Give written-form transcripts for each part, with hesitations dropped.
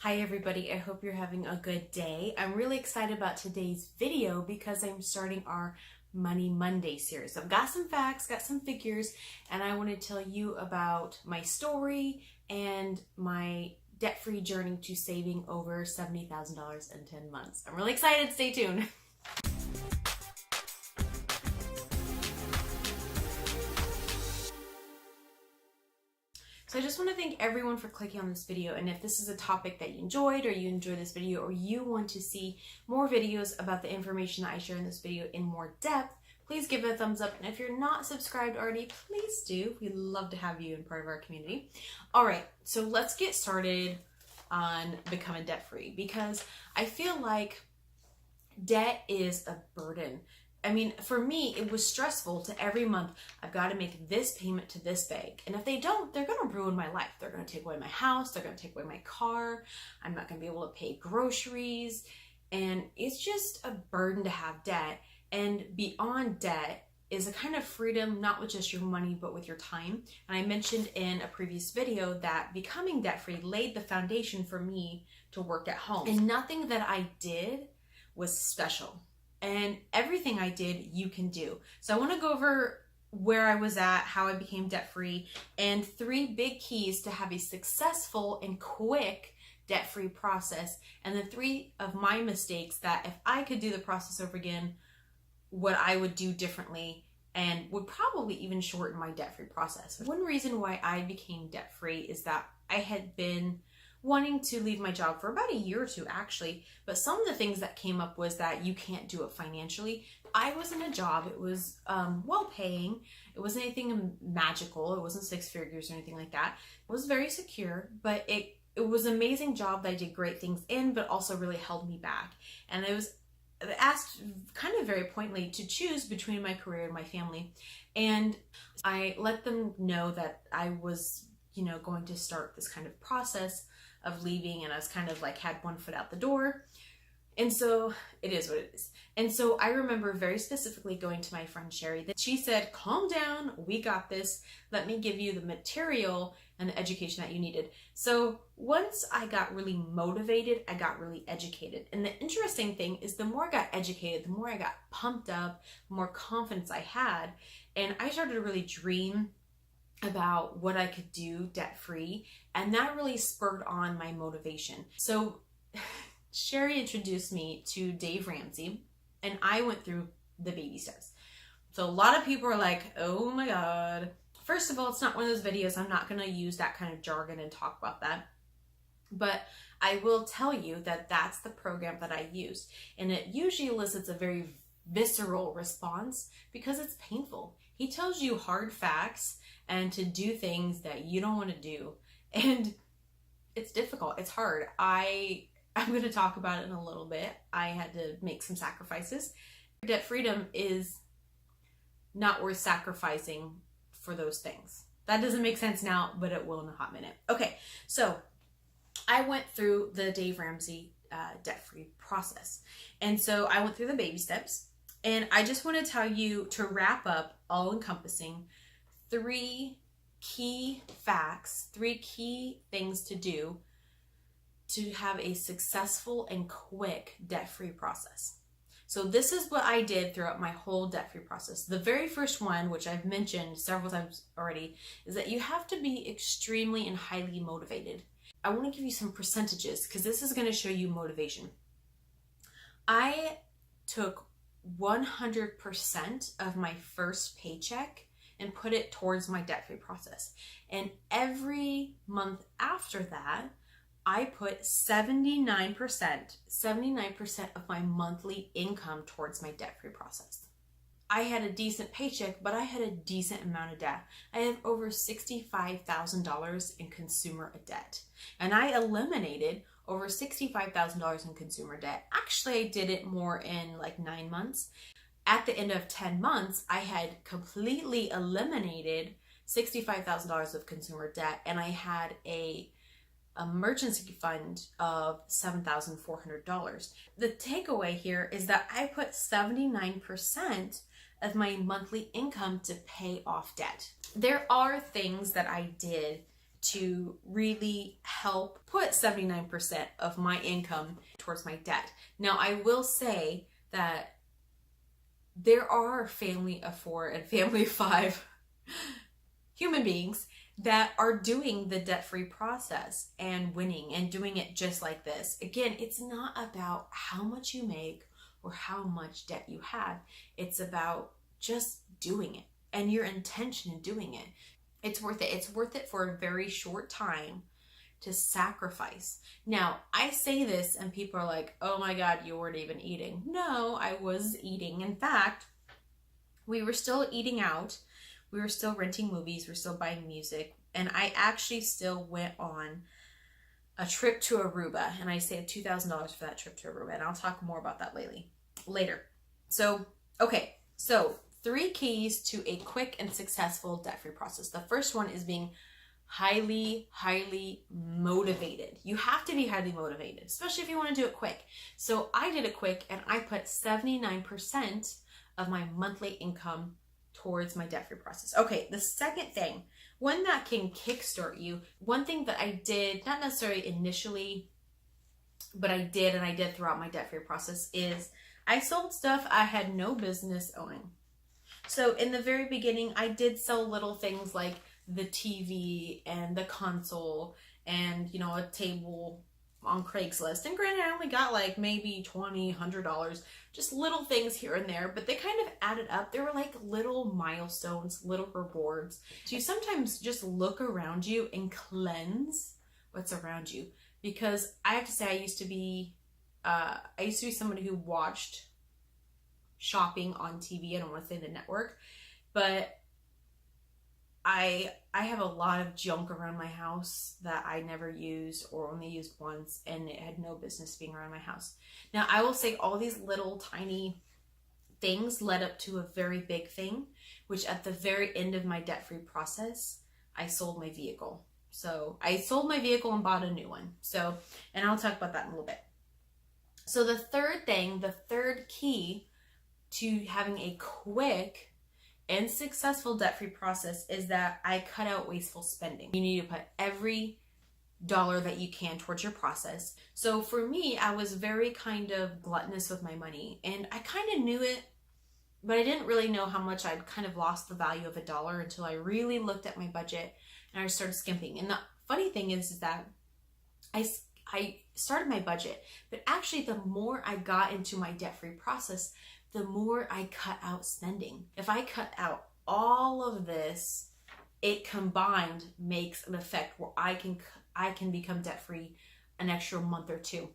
Hi everybody, I hope you're having a good day. I'm really excited about today's video because I'm starting our Money Monday series. I've got some facts, got some figures, and I want to tell you about my story and my debt-free journey to saving over $70,000 in 10 months. I'm really excited, stay tuned. So I just want to thank everyone for clicking on this video, and if this is a topic that you enjoyed, or you enjoyed this video, or you want to see more videos about the information that I share in this video in more depth, please give it a thumbs up, and if you're not subscribed already, please do. We'd love to have you in part of our community. Alright, so let's get started on becoming debt-free, because I feel like debt is a burden. I mean, for me, it was stressful to every month, I've got to make this payment to this bank. And if they don't, they're going to ruin my life. They're going to take away my house. They're going to take away my car. I'm not going to be able to pay groceries. And it's just a burden to have debt. And beyond debt is a kind of freedom, not with just your money, but with your time. And I mentioned in a previous video that becoming debt-free laid the foundation for me to work at home. And nothing that I did was special. And everything I did, you can do. So I want to go over where I was at, how I became debt-free, and 3 big keys to have a successful and quick debt-free process, and the 3 of my mistakes that if I could do the process over again, what I would do differently and would probably even shorten my debt-free process. One reason why I became debt-free is that I had been wanting to leave my job for about a year or 2 actually, but some of the things that came up was that you can't do it financially. I was in a job, it was well paying, it wasn't anything magical, it wasn't 6 figures or anything like that. It was very secure, but it was an amazing job that I did great things in, but also really held me back. And I was asked kind of very pointedly to choose between my career and my family. And I let them know that I was, going to start this kind of process of leaving, and I was kind of like had one foot out the door. And so it is what it is. And so I remember very specifically going to my friend Sherry that she said, calm down, we got this. Let me give you the material and the education that you needed. So once I got really motivated, I got really educated. And the interesting thing is the more I got educated, the more I got pumped up, the more confidence I had. And I started to really dream about what I could do debt-free, and that really spurred on my motivation. So Sherry introduced me to Dave Ramsey, and I went through the baby steps. So a lot of people are like, oh my God. First of all, it's not one of those videos. I'm not gonna use that kind of jargon and talk about that. But I will tell you that that's the program that I used. And it usually elicits a very visceral response because it's painful. He tells you hard facts and to do things that you don't want to do. And it's difficult. It's hard. I'm going to talk about it in a little bit. I had to make some sacrifices. Debt freedom is not worth sacrificing for those things. That doesn't make sense now, but it will in a hot minute. Okay, so I went through the Dave Ramsey debt-free process. And so I went through the baby steps. And I just want to tell you, to wrap up, all-encompassing, 3 key facts, 3 key things to do to have a successful and quick debt-free process. So this is what I did throughout my whole debt-free process. The very first one, which I've mentioned several times already, is that you have to be extremely and highly motivated. I want to give you some percentages because this is going to show you motivation. I took 100% of my first paycheck and put it towards my debt-free process. And every month after that, I put 79% of my monthly income towards my debt-free process. I had a decent paycheck, but I had a decent amount of debt. I have over $65,000 in consumer debt. And I eliminated over $65,000 in consumer debt. Actually, I did it more in like 9 months. At the end of 10 months, I had completely eliminated $65,000 of consumer debt, and I had a emergency fund of $7,400. The takeaway here is that I put 79% of my monthly income to pay off debt. There are things that I did to really help put 79% of my income towards my debt. Now, I will say that there are family of 4 and family of 5 human beings that are doing the debt-free process and winning and doing it just like this. Again, it's not about how much you make or how much debt you have. It's about just doing it and your intention in doing it. It's worth it. It's worth it for a very short time to sacrifice. Now, I say this and people are like, oh my God, you weren't even eating. No, I was eating. In fact, we were still eating out. We were still renting movies. We're still buying music. And I actually still went on a trip to Aruba. And I saved $2,000 for that trip to Aruba. And I'll talk more about that later. So, okay. So 3 keys to a quick and successful debt-free process. The first one is being highly, highly motivated. You have to be highly motivated, especially if you want to do it quick. So I did it quick and I put 79% of my monthly income towards my debt-free process. Okay, the second thing, one that can kickstart you, one thing that I did, not necessarily initially, but I did throughout my debt-free process, is I sold stuff I had no business owning. So in the very beginning, I did sell little things like the TV and the console and, you know, a table on Craigslist. And granted, I only got like maybe $20, $100, just little things here and there, but they kind of added up. They were like little milestones, little rewards. So you sometimes just look around you and cleanse what's around you. Because I have to say, I used to be somebody who watched shopping on TV. I don't want to say the network, but I have a lot of junk around my house that I never used or only used once, and it had no business being around my house. Now, I will say all these little tiny things led up to a very big thing, which at the very end of my debt-free process, I sold my vehicle. So I sold my vehicle and bought a new one. So, and I'll talk about that in a little bit. So the third thing, the third key to having a quick and successful debt-free process is that I cut out wasteful spending. You need to put every dollar that you can towards your process. So for me, I was very kind of gluttonous with my money, and I kind of knew it, but I didn't really know how much I'd kind of lost the value of $1 until I really looked at my budget and I started skimping. And the funny thing is that I started my budget, but actually the more I got into my debt-free process, the more I cut out spending. If I cut out all of this, it combined makes an effect where I can become debt-free an extra month or 2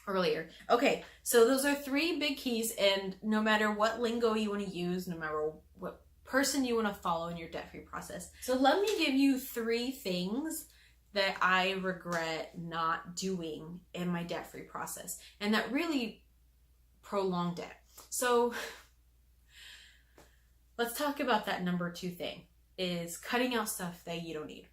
earlier. Okay, so those are 3 big keys, and no matter what lingo you want to use, no matter what person you want to follow in your debt-free process. So let me give you 3 things that I regret not doing in my debt-free process and that really prolonged debt. So let's talk about that number 2 thing, is cutting out stuff that you don't need.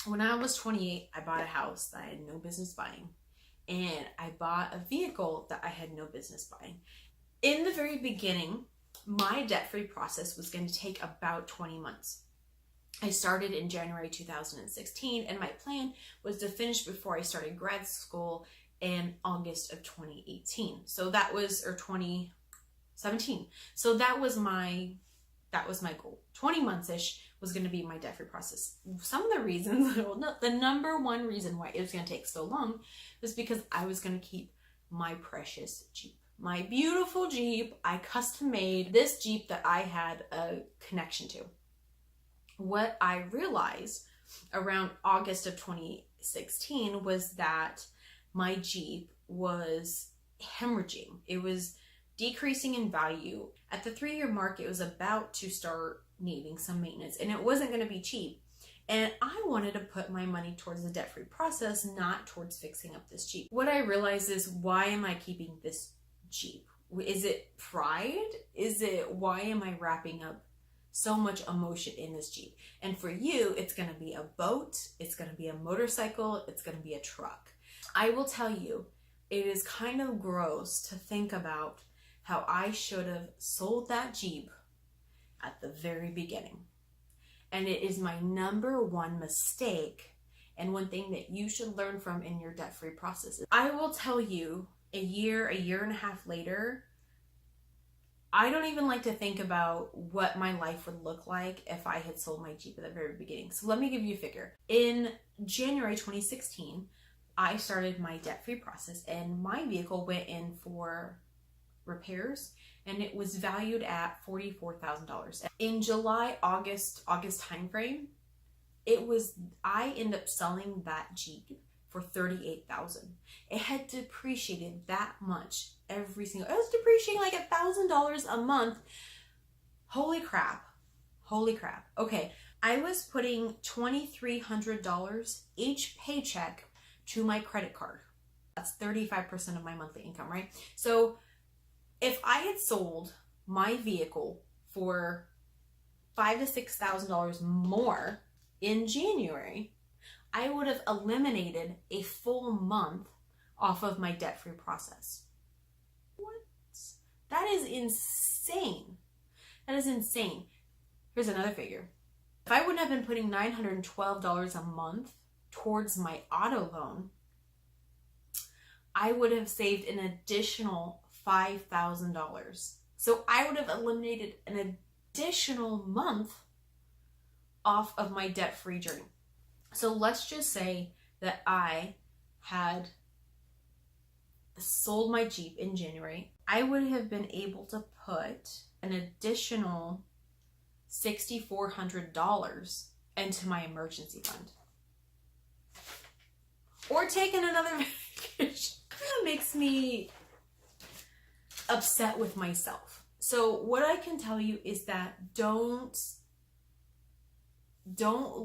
When I was 28, I bought a house that I had no business buying, and I bought a vehicle that I had no business buying. In the very beginning, my debt-free process was going to take about 20 months. I started in January 2016, and my plan was to finish before I started grad school in August of 2018. So that was, or 2017. So that was my goal. 20 months-ish was going to be my debt-free process. Some of the reasons, the number one reason why it was going to take so long was because I was going to keep my precious Jeep. My beautiful Jeep. I custom made this Jeep that I had a connection to. What I realized around August of 2016 was that my Jeep was hemorrhaging. It was decreasing in value. At the 3-year mark, it was about to start needing some maintenance, and it wasn't going to be cheap. And I wanted to put my money towards the debt-free process, not towards fixing up this Jeep. What I realized is, why am I keeping this Jeep? Is it pride? Is it, why am I wrapping up so much emotion in this Jeep? And for you, it's going to be a boat, it's going to be a motorcycle, it's going to be a truck. I will tell you, it is kind of gross to think about how I should have sold that Jeep at the very beginning. And it is my number one mistake, and one thing that you should learn from in your debt-free process. I will tell you, a year and a half later, I don't even like to think about what my life would look like if I had sold my Jeep at the very beginning. So let me give you a figure. In January 2016, I started my debt-free process, and my vehicle went in for repairs, and it was valued at $44,000. In July, August timeframe, I ended up selling that Jeep for $38,000. It had depreciated that much it was depreciating like $1,000 a month. Holy crap. Okay, I was putting $2,300 each paycheck to my credit card. That's 35% of my monthly income, right? So if I had sold my vehicle for $5,000 to $6,000 more in January, I would have eliminated a full month off of my debt-free process. What? That is insane. Here's another figure. If I wouldn't have been putting $912 a month towards my auto loan, I would have saved an additional $5,000. So I would have eliminated an additional month off of my debt-free journey. So let's just say that I had sold my Jeep in January. I would have been able to put an additional $6,400 into my emergency fund. Or taking another vacation. That makes me upset with myself. So what I can tell you is that don't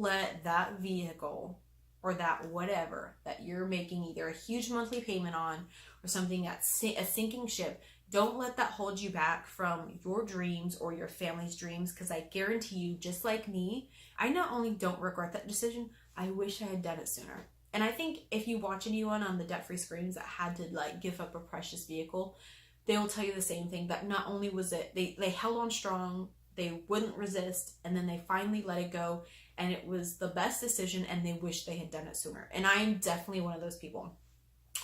let that vehicle or that whatever that you're making either a huge monthly payment on or something that's a sinking ship, don't let that hold you back from your dreams or your family's dreams, because I guarantee you, just like me, I not only don't regret that decision, I wish I had done it sooner. And I think if you watch anyone on the debt-free screens that had to like give up a precious vehicle, they will tell you the same thing, that not only was it, they held on strong, they wouldn't resist, and then they finally let it go, and it was the best decision, and they wish they had done it sooner. And I am definitely one of those people.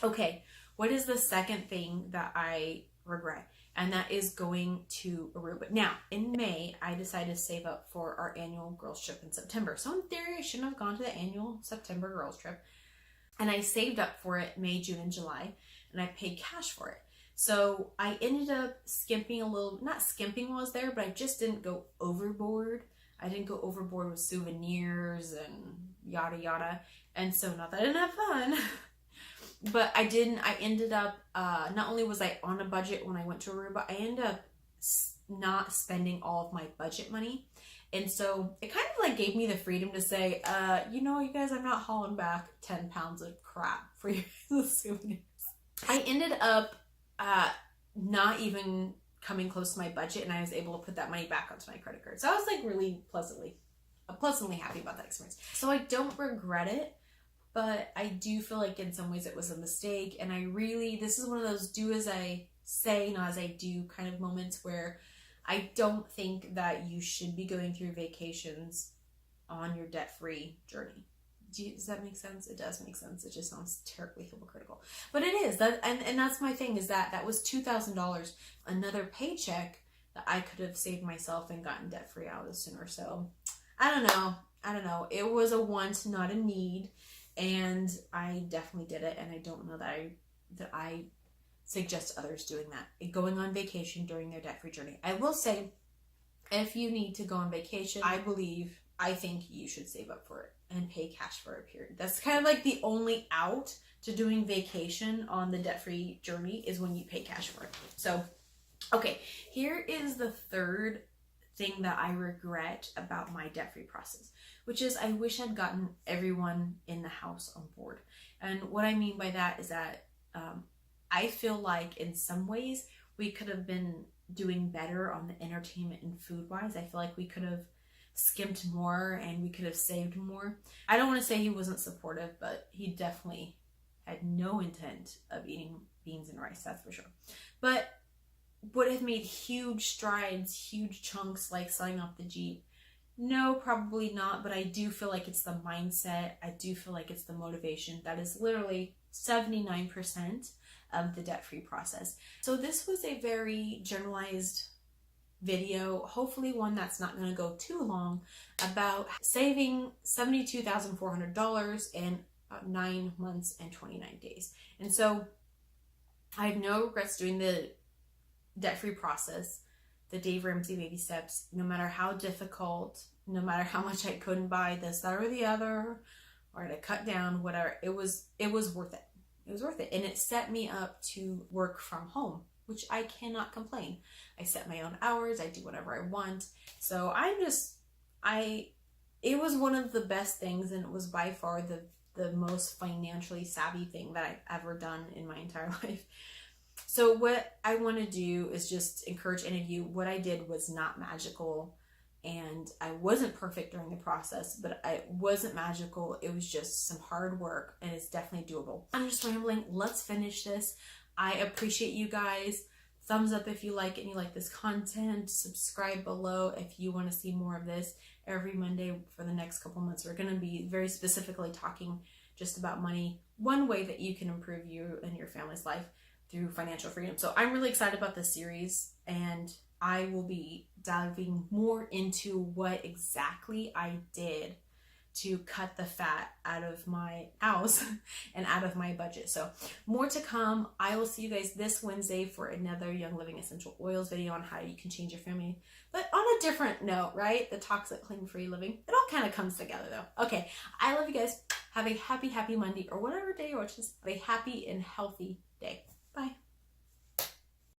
Okay, what is the second thing that I regret? And that is going to Aruba. Now, in May, I decided to save up for our annual girls trip in September. So in theory, I shouldn't have gone to the annual September girls trip. And I saved up for it May, June, and July, and I paid cash for it. So I ended up skimping a little, not skimping while I was there, but I just didn't go overboard. I didn't go overboard with souvenirs and yada yada. And so not that I didn't have fun, but I ended up, not only was I on a budget when I went to Aruba, I ended up not spending all of my budget money. And so it kind of like gave me the freedom to say, you guys, I'm not hauling back 10 pounds of crap for your souvenirs. I ended up not even coming close to my budget, and I was able to put that money back onto my credit card. So I was like really pleasantly happy about that experience. So I don't regret it, but I do feel like in some ways it was a mistake. And this is one of those do as I say, not as I do kind of moments where I don't think that you should be going through vacations on your debt-free journey. Does that make sense? It does make sense. It just sounds terribly hypocritical. But it is. And that's my thing, is that was $2,000, another paycheck that I could have saved myself and gotten debt-free out of sooner. So I don't know. It was a want, not a need. And I definitely did it. And I don't know that I suggest others doing that, going on vacation during their debt-free journey. I will say, if you need to go on vacation, I think you should save up for it and pay cash for a period. That's kind of like the only out to doing vacation on the debt-free journey, is when you pay cash for it. So, okay, here is the third thing that I regret about my debt-free process, which is I wish I'd gotten everyone in the house on board. And what I mean by that is that I feel like in some ways we could have been doing better on the entertainment and food wise. I feel like we could have skimped more and we could have saved more. I don't want to say he wasn't supportive, but he definitely had no intent of eating beans and rice, that's for sure. But would have made huge strides, huge chunks, like selling off the Jeep, No, probably not, but I do feel like it's the mindset. I do feel like it's the motivation that is literally 79% of the debt-free process. So this was a very generalized video, hopefully one that's not going to go too long, about saving $72,400 in 9 months and 29 days. And so I have no regrets doing the debt-free process, the Dave Ramsey baby steps, no matter how difficult, no matter how much I couldn't buy this, that, or the other, or to cut down, whatever. It was worth it. It was worth it. And it set me up to work from home, which I cannot complain. I set my own hours. I do whatever I want. So it was one of the best things, and it was by far the most financially savvy thing that I've ever done in my entire life. So what I want to do is just encourage any of you. What I did was not magical, and I wasn't perfect during the process, but it wasn't magical. It was just some hard work, and it's definitely doable. I'm just rambling. Let's finish this. I appreciate you guys. Thumbs up if you like it and you like this content. Subscribe below if you want to see more of this. Every Monday for the next couple months, we're going to be very specifically talking just about money. One way that you can improve you and your family's life through financial freedom. So I'm really excited about this series, and I will be diving more into what exactly I did to cut the fat out of my house and out of my budget. So more to come. I will see you guys this Wednesday for another Young Living Essential Oils video on how you can change your family, but on a different note, right? The toxic clean-free living. It all kind of comes together though. Okay, I love you guys. Have a happy Monday, or whatever day you're watching this. Have a happy and healthy day. Bye.